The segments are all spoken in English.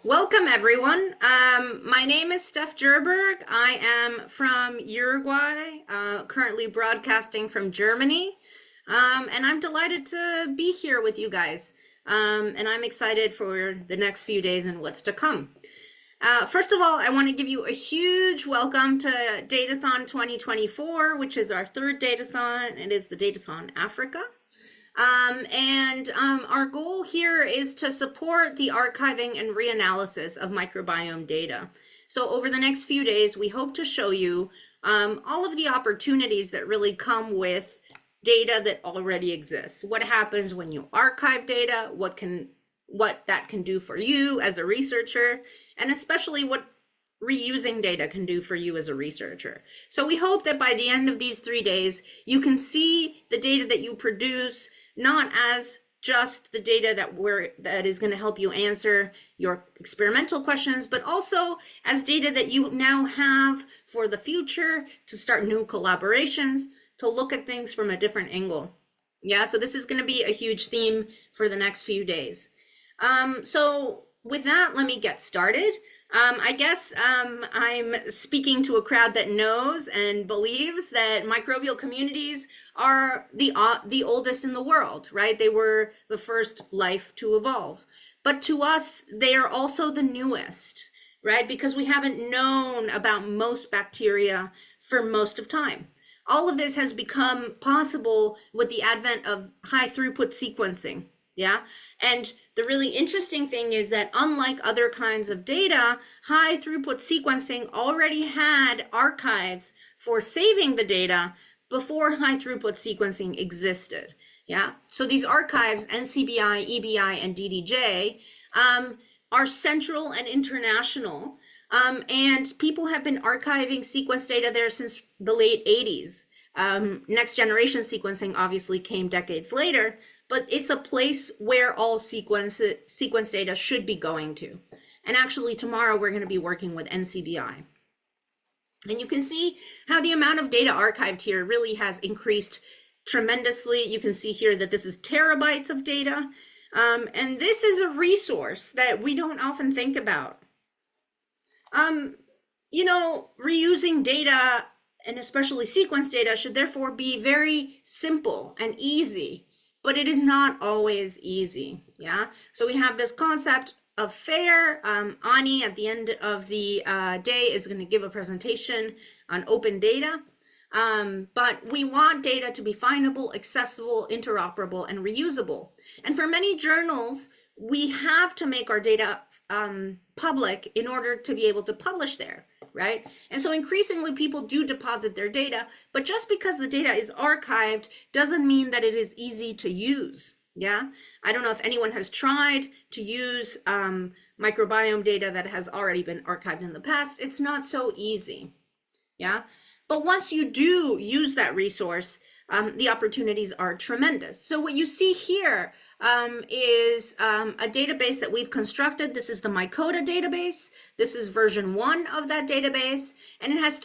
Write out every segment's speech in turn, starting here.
Welcome, everyone. My name is Steph Jerberg. I am from Uruguay, currently broadcasting from Germany. And I'm delighted to be here with you guys. And I'm excited for the next few days and what's to come. First of all, I want to give you a huge welcome to Datathon 2024, which is our third Datathon. It is the Datathon Africa. Our goal here is to support the archiving and reanalysis of microbiome data. So over the next few days, we hope to show you all of the opportunities that really come with data that already exists. What happens when you archive data, what that can do for you as a researcher, and especially what reusing data can do for you as a researcher. So we hope that by the end of these 3 days, you can see the data that you produce not as just the data that is going to help you answer your experimental questions, but also as data that you now have for the future to start new collaborations, to look at things from a different angle. Yeah, so this is going to be a huge theme for the next few days. So with that, let me get started. I guess I'm speaking to a crowd that knows and believes that microbial communities are the oldest in the world, right? They were the first life to evolve. But to us, they are also the newest, right? Because we haven't known about most bacteria for most of time. All of this has become possible with the advent of high throughput sequencing. Yeah. And the really interesting thing is that unlike other kinds of data, high throughput sequencing already had archives for saving the data before high throughput sequencing existed. Yeah. So these archives, NCBI, EBI, and DDJ, are central and international. And people have been archiving sequence data there since the late 80s. Next generation sequencing obviously came decades later, but it's a place where all sequence data should be going to. And actually tomorrow we're going to be working with NCBI. And you can see how the amount of data archived here really has increased tremendously. You can see here that this is terabytes of data. And this is a resource that we don't often think about. Reusing data, and especially sequence data, should therefore be very simple and easy, but it is not always easy. Yeah. So we have this concept of FAIR. Ani at the end of the day is going to give a presentation on open data. But we want data to be findable, accessible, interoperable, and reusable. And for many journals, we have to make our data public in order to be able to publish there, right? And so increasingly people do deposit their data, but just because the data is archived doesn't mean that it is easy to use. Yeah, I don't know if anyone has tried to use microbiome data that has already been archived in the past. It's not so easy. Yeah, but once you do use that resource, the opportunities are tremendous. So what you see here is a database that we've constructed. This is the Mycota database. This is version 1 of that database, and it has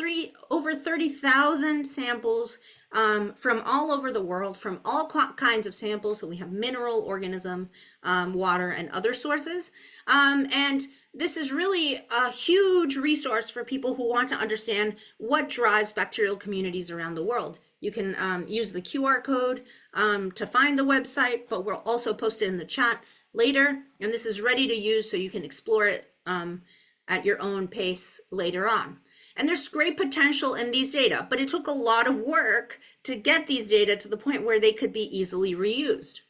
over 30,000 samples from all over the world, from all kinds of samples. So we have mineral, organism, water, and other sources. And this is really a huge resource for people who want to understand what drives bacterial communities around the world. You can use the QR code to find the website, but we'll also post it in the chat later. And this is ready to use, so you can explore it at your own pace later on. And there's great potential in these data, but it took a lot of work to get these data to the point where they could be easily reused.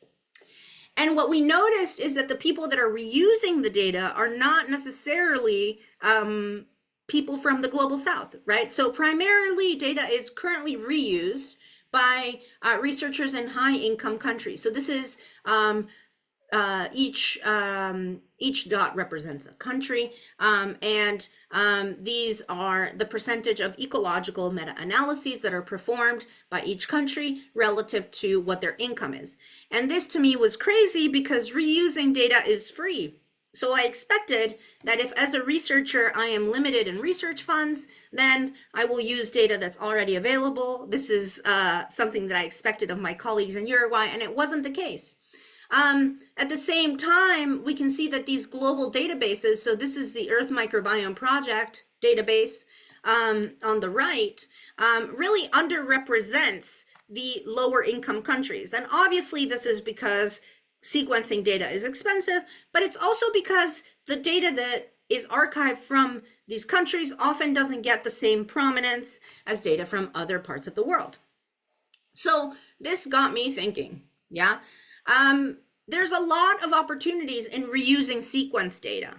And what we noticed is that the people that are reusing the data are not necessarily people from the global south, right? So primarily data is currently reused by researchers in high income countries. So this is each dot represents a country, and these are the percentage of ecological meta-analyses that are performed by each country relative to what their income is. And this to me was crazy because reusing data is free. So I expected that if as a researcher I am limited in research funds, then I will use data that's already available. This is something that I expected of my colleagues in Uruguay, and it wasn't the case. At the same time, we can see that these global databases, so this is the Earth Microbiome Project database on the right, really underrepresents the lower income countries. And obviously this is because sequencing data is expensive, but it's also because the data that is archived from these countries often doesn't get the same prominence as data from other parts of the world. So this got me thinking, yeah. There's a lot of opportunities in reusing sequence data.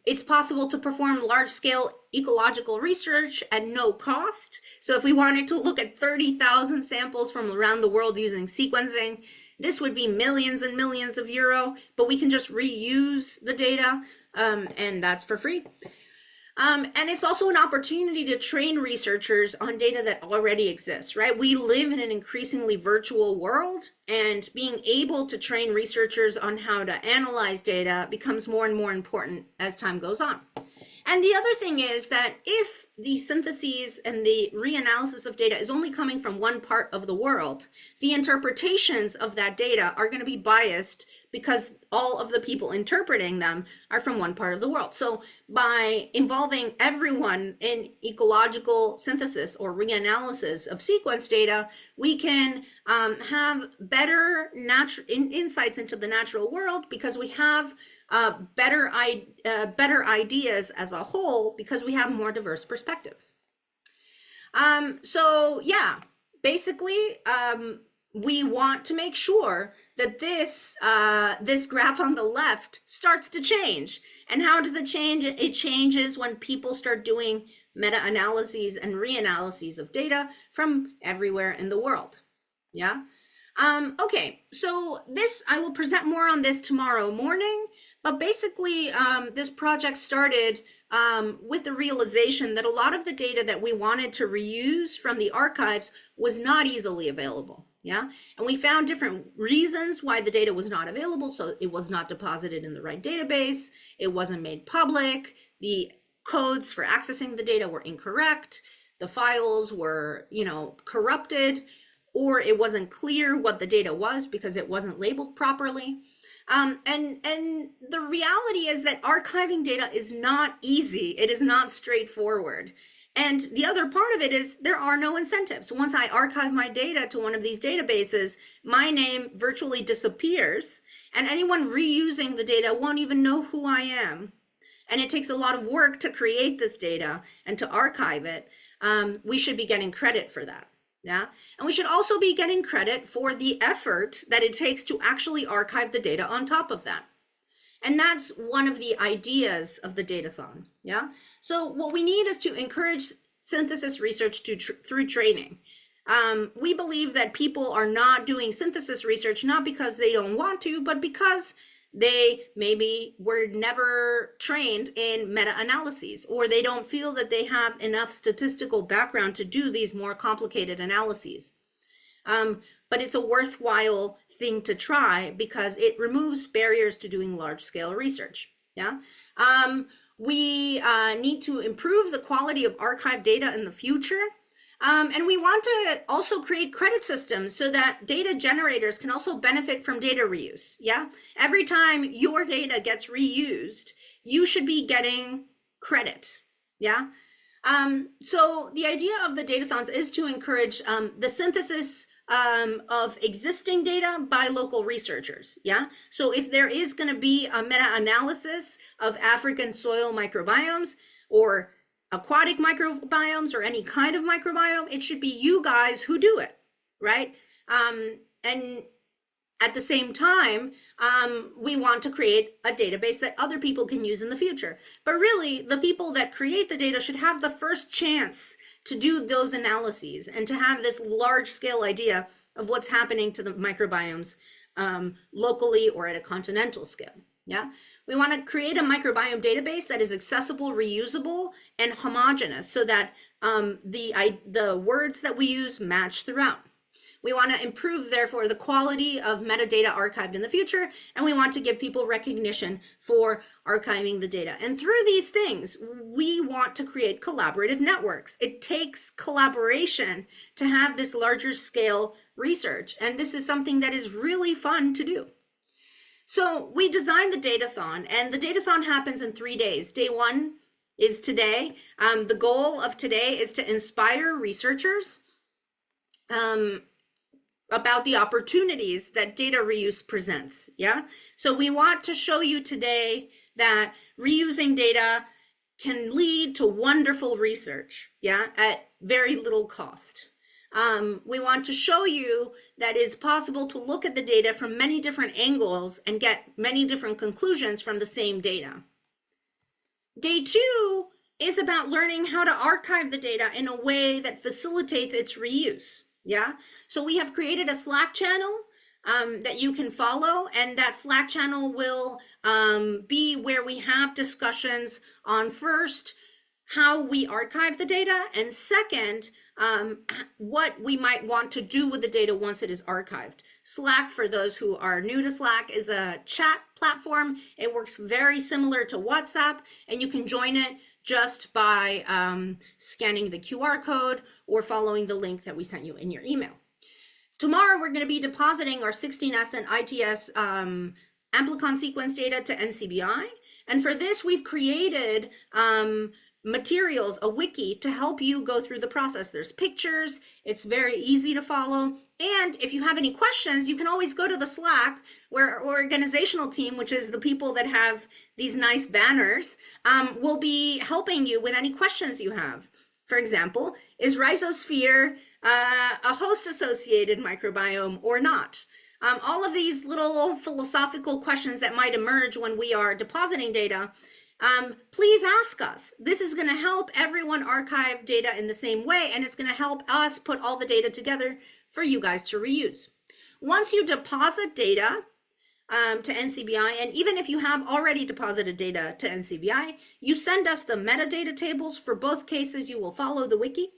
It's possible to perform large-scale ecological research at no cost. So if we wanted to look at 30,000 samples from around the world using sequencing, this would be millions and millions of euro, but we can just reuse the data, and that's for free. And it's also an opportunity to train researchers on data that already exists, right? We live in an increasingly virtual world, and being able to train researchers on how to analyze data becomes more and more important as time goes on. And the other thing is that if the syntheses and the reanalysis of data is only coming from one part of the world, the interpretations of that data are going to be biased because all of the people interpreting them are from one part of the world. So by involving everyone in ecological synthesis or reanalysis of sequence data, we can have better insights into the natural world, because we have better ideas as a whole, because we have more diverse perspectives. So yeah, basically, we want to make sure that this graph on the left starts to change. And how does it change? It changes when people start doing meta-analyses and reanalyses of data from everywhere in the world. Yeah. Okay, so I will present more on this tomorrow morning. But basically, this project started with the realization that a lot of the data that we wanted to reuse from the archives was not easily available. Yeah, and we found different reasons why the data was not available. So it was not deposited in the right database. It wasn't made public. The codes for accessing the data were incorrect. The files were, corrupted, or it wasn't clear what the data was because it wasn't labeled properly. And the reality is that archiving data is not easy. It is not straightforward. And the other part of it is there are no incentives. Once I archive my data to one of these databases, my name virtually disappears, and anyone reusing the data won't even know who I am. And it takes a lot of work to create this data and to archive it. We should be getting credit for that. Yeah, and we should also be getting credit for the effort that it takes to actually archive the data on top of that. And that's one of the ideas of the Datathon. Yeah, so what we need is to encourage synthesis research through training. We believe that people are not doing synthesis research not because they don't want to, but because they maybe were never trained in meta-analyses, or they don't feel that they have enough statistical background to do these more complicated analyses. But it's a worthwhile thing to try because it removes barriers to doing large-scale research. Yeah, we need to improve the quality of archive data in the future. And we want to also create credit systems so that data generators can also benefit from data reuse. Yeah, every time your data gets reused, you should be getting credit. Yeah, so the idea of the Datathons is to encourage the synthesis of existing data by local researchers. Yeah, so if there is going to be a meta-analysis of African soil microbiomes or aquatic microbiomes or any kind of microbiome, it should be you guys who do it, right? And at the same time, we want to create a database that other people can use in the future. But really, the people that create the data should have the first chance to do those analyses and to have this large-scale idea of what's happening to the microbiomes locally or at a continental scale. Yeah, we want to create a microbiome database that is accessible, reusable, and homogeneous so that the words that we use match throughout. We want to improve, therefore, the quality of metadata archived in the future, and we want to give people recognition for archiving the data. And through these things, we want to create collaborative networks. It takes collaboration to have this larger scale research, and this is something that is really fun to do. So we designed the Datathon, and the Datathon happens in 3 days. Day one is today. The goal of today is to inspire researchers about the opportunities that data reuse presents. Yeah. So we want to show you today that reusing data can lead to wonderful research. Yeah. At very little cost. We want to show you that it's possible to look at the data from many different angles and get many different conclusions from the same data. Day two is about learning how to archive the data in a way that facilitates its reuse. Yeah, so we have created a Slack channel that you can follow, and that Slack channel will be where we have discussions on, first, how we archive the data, and second, what we might want to do with the data once it is archived. Slack, for those who are new to Slack, is a chat platform. It works very similar to WhatsApp, and you can join it just by scanning the QR code or following the link that we sent you in your email. Tomorrow, we're going to be depositing our 16S and ITS amplicon sequence data to NCBI. And for this, we've created materials, a wiki, to help you go through the process. There's pictures, it's very easy to follow. And if you have any questions, you can always go to the Slack, where our organizational team, which is the people that have these nice banners, will be helping you with any questions you have. For example, is rhizosphere a host-associated microbiome or not? All of these little philosophical questions that might emerge when we are depositing data, please ask us. This is going to help everyone archive data in the same way, and it's going to help us put all the data together for you guys to reuse. Once you deposit data to NCBI, and even if you have already deposited data to NCBI, you send us the metadata tables. For both cases, you will follow the wiki.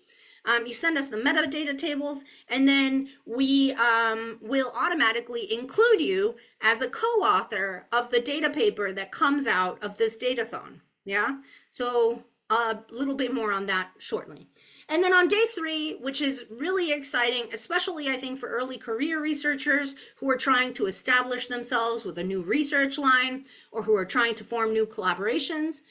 You send us the metadata tables, and then we will automatically include you as a co-author of the data paper that comes out of this datathon. Yeah, so a little bit more on that shortly. And then on day 3, which is really exciting, especially I think for early career researchers who are trying to establish themselves with a new research line or who are trying to form new collaborations,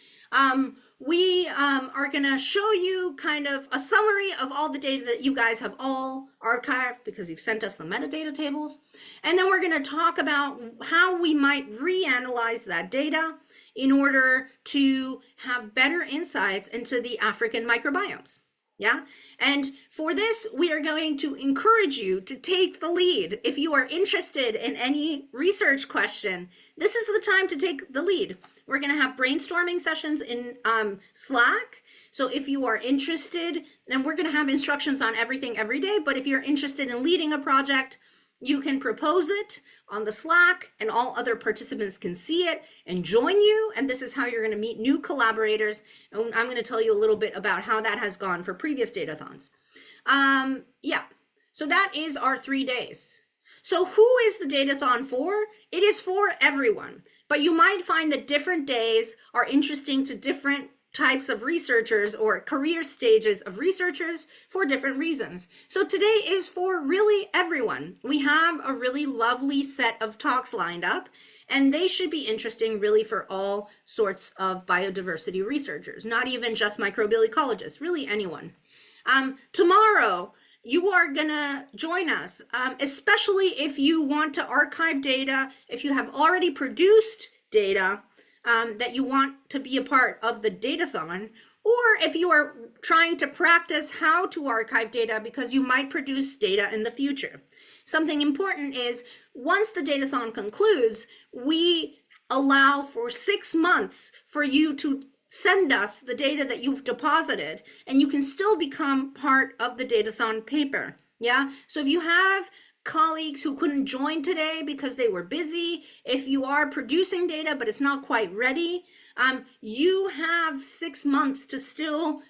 we are going to show you kind of a summary of all the data that you guys have all archived because you've sent us the metadata tables. And then we're going to talk about how we might reanalyze that data in order to have better insights into the African microbiomes. Yeah. And for this, we are going to encourage you to take the lead. If you are interested in any research question, this is the time to take the lead. We're going to have brainstorming sessions in Slack. So if you are interested, and we're going to have instructions on everything every day, but if you're interested in leading a project, you can propose it on the Slack and all other participants can see it and join you. And this is how you're going to meet new collaborators. And I'm going to tell you a little bit about how that has gone for previous datathons. Yeah, so that is our 3 days. So who is the datathon for? It is for everyone, but you might find that different days are interesting to different types of researchers or career stages of researchers for different reasons. So today is for really everyone. We have a really lovely set of talks lined up, and they should be interesting really for all sorts of biodiversity researchers, not even just microbial ecologists, really anyone. Tomorrow, you are gonna join us, especially if you want to archive data, if you have already produced data, that you want to be a part of the datathon, or if you are trying to practice how to archive data because you might produce data in the future. Something important is once the datathon concludes, we allow for 6 months for you to send us the data that you've deposited, and you can still become part of the datathon paper. Yeah, so if you have colleagues who couldn't join today because they were busy, if you are producing data but it's not quite ready, you have 6 months to still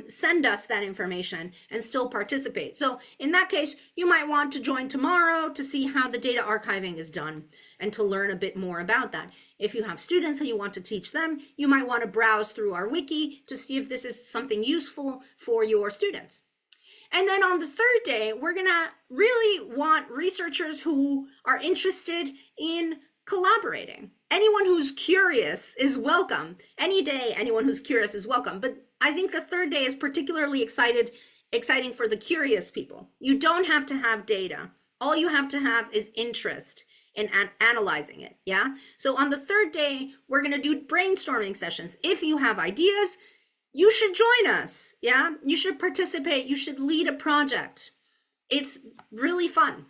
send us that information and still participate. So in that case, you might want to join tomorrow to see how the data archiving is done and to learn a bit more about that. If you have students and you want to teach them, you might want to browse through our wiki to see if this is something useful for your students. And then on the 3rd day, we're going to really want researchers who are interested in collaborating. Anyone who's curious is welcome. Any day, anyone who's curious is welcome. But I think the third day is particularly exciting for the curious people. You don't have to have data. All you have to have is interest in analyzing it. Yeah. So on the third day, we're going to do brainstorming sessions. If you have ideas, you should join us. Yeah. You should participate. You should lead a project. It's really fun.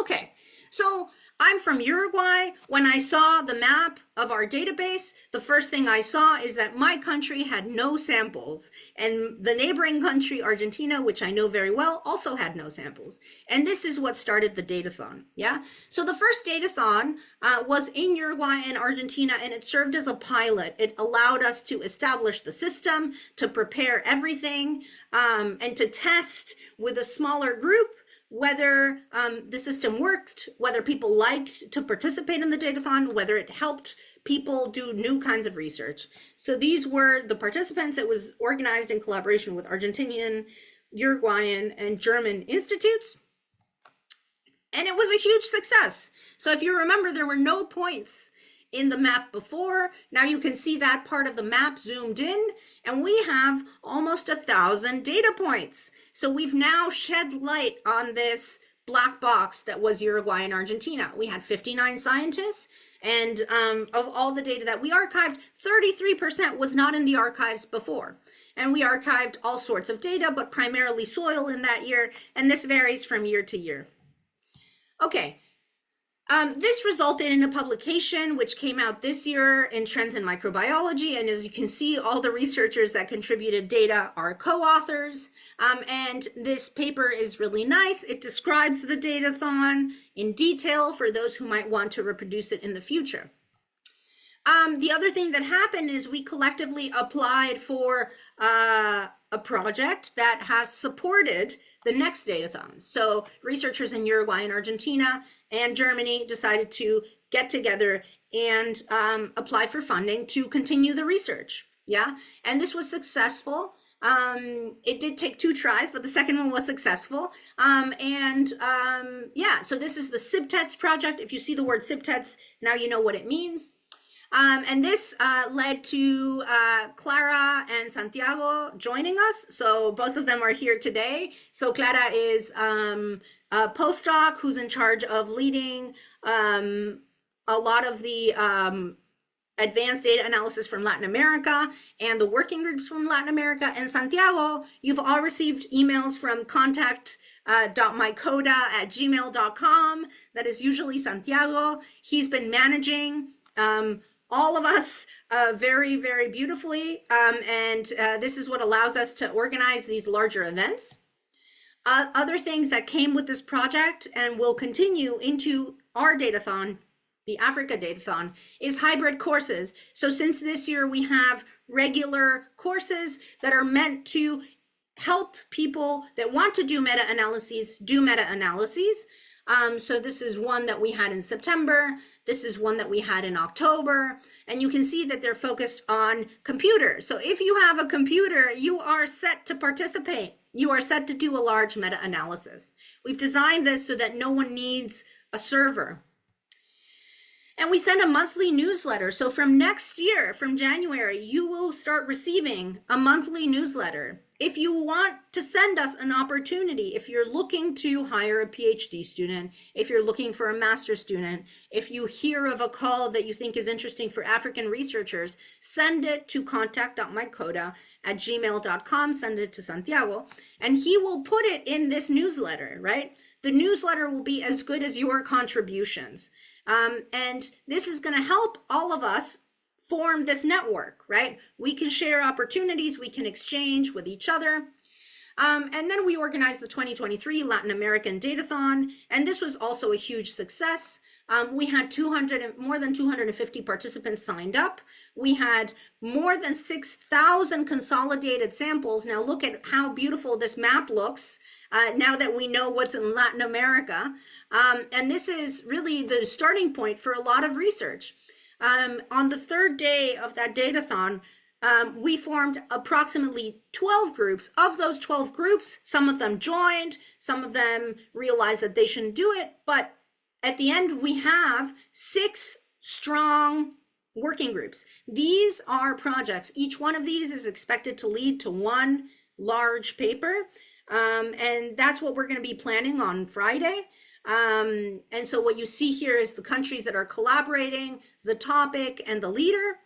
Okay. So I'm from Uruguay. When I saw the map of our database, the first thing I saw is that my country had no samples, and the neighboring country, Argentina, which I know very well, also had no samples. And this is what started the datathon. Yeah. So the first datathon was in Uruguay and Argentina, and it served as a pilot. It allowed us to establish the system, to prepare everything, and to test with a smaller group whether the system worked, whether people liked to participate in the datathon, whether it helped people do new kinds of research. So these were the participants. It was organized in collaboration with Argentinian, Uruguayan, and German institutes. And it was a huge success. So if you remember, there were no points in the map before. Now you can see that part of the map zoomed in, and we have almost 1,000 data points. So we've now shed light on this black box that was Uruguay and Argentina. We had 59 scientists, and of all the data that we archived, 33% was not in the archives before. And we archived all sorts of data, but primarily soil in that year, and this varies from year to year. Okay. This resulted in a publication which came out this year in Trends in Microbiology, and as you can see, all the researchers that contributed data are co-authors, and this paper is really nice. It describes the datathon in detail for those who might want to reproduce it in the future. The other thing that happened is we collectively applied for a project that has supported the next datathon. So researchers in Uruguay and Argentina and Germany decided to get together and apply for funding to continue the research. Yeah, and this was successful. It did take 2 tries, but the second one was successful. Yeah, so this is the CIBTETS project. If you see the word CIBTETS, now you know what it means. And this led to Clara and Santiago joining us. So both of them are here today. So Clara is a postdoc who's in charge of leading a lot of the advanced data analysis from Latin America and the working groups from Latin America. And Santiago, you've all received emails from contact.mycoda@gmail.com. That is usually Santiago. He's been managing all of us very, very beautifully. This is what allows us to organize these larger events. Other things that came with this project and will continue into our datathon, the Africa Datathon, is hybrid courses. So since this year we have regular courses that are meant to help people that want to do meta-analyses do meta-analyses. So this is one that we had in September. This is one that we had in October. And you can see that they're focused on computers. So if you have a computer, you are set to participate. You are set to do a large meta-analysis. We've designed this so that no one needs a server. And we send a monthly newsletter. So from next year, from January, you will start receiving a monthly newsletter. If you want to send us an opportunity, if you're looking to hire a PhD student, if you're looking for a master's student, if you hear of a call that you think is interesting for African researchers, send it to contact.mycoda@gmail.com, send it to Santiago, and he will put it in this newsletter, right? The newsletter will be as good as your contributions. And this is going to help all of us form this network, right? We can share opportunities, we can exchange with each other. And then we organized the 2023 Latin American Datathon, and this was also a huge success. We had more than 250 participants signed up. We had more than 6,000 consolidated samples. Now look at how beautiful this map looks now that we know what's in Latin America. And this is really the starting point for a lot of research. On the third day of that datathon, we formed approximately 12 groups. Of those 12 groups, some of them joined, some of them realized that they shouldn't do it, but at the end, we have 6 strong working groups. These are projects. Each one of these is expected to lead to one large paper. And that's what we're going to be planning on Friday. And so what you see here is the countries that are collaborating, the topic, and the leader.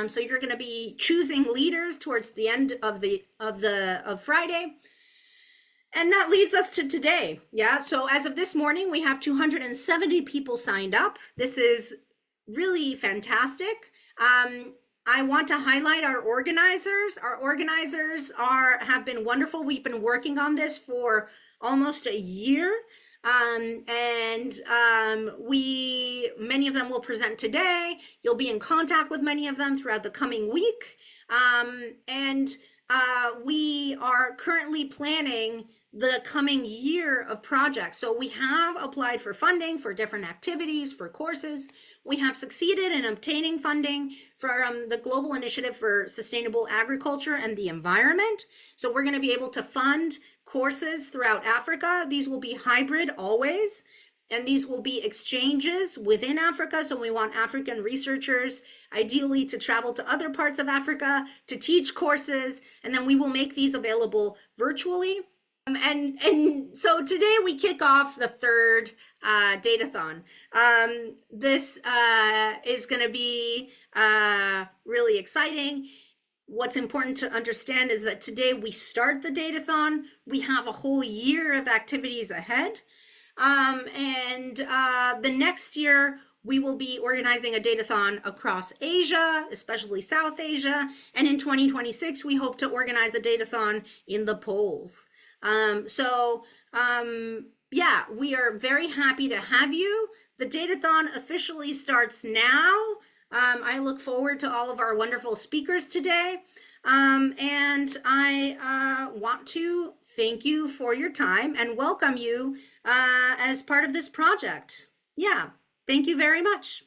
So you're going to be choosing leaders towards the end of Friday. And that leads us to today. Yeah. So as of this morning, we have 270 people signed up. This is really fantastic. I want to highlight our organizers. Our organizers have been wonderful. We've been working on this for almost a year. Many of them will present today. You'll be in contact with many of them throughout the coming week. We are currently planning the coming year of projects. So we have applied for funding for different activities, for courses. We have succeeded in obtaining funding from the Global Initiative for Sustainable Agriculture and the Environment. So we're going to be able to fund courses throughout Africa. These will be hybrid always, and these will be exchanges within Africa. So we want African researchers ideally to travel to other parts of Africa to teach courses, and then we will make these available virtually. And so today we kick off the third Datathon. This is going to be really exciting. What's important to understand is that today we start the Datathon. We have a whole year of activities ahead. The next year, we will be organizing a Datathon across Asia, especially South Asia. And in 2026, we hope to organize a Datathon in the poles. Yeah, we are very happy to have you. The Datathon officially starts now. I look forward to all of our wonderful speakers today. And I want to thank you for your time and welcome you as part of this project. Yeah, thank you very much.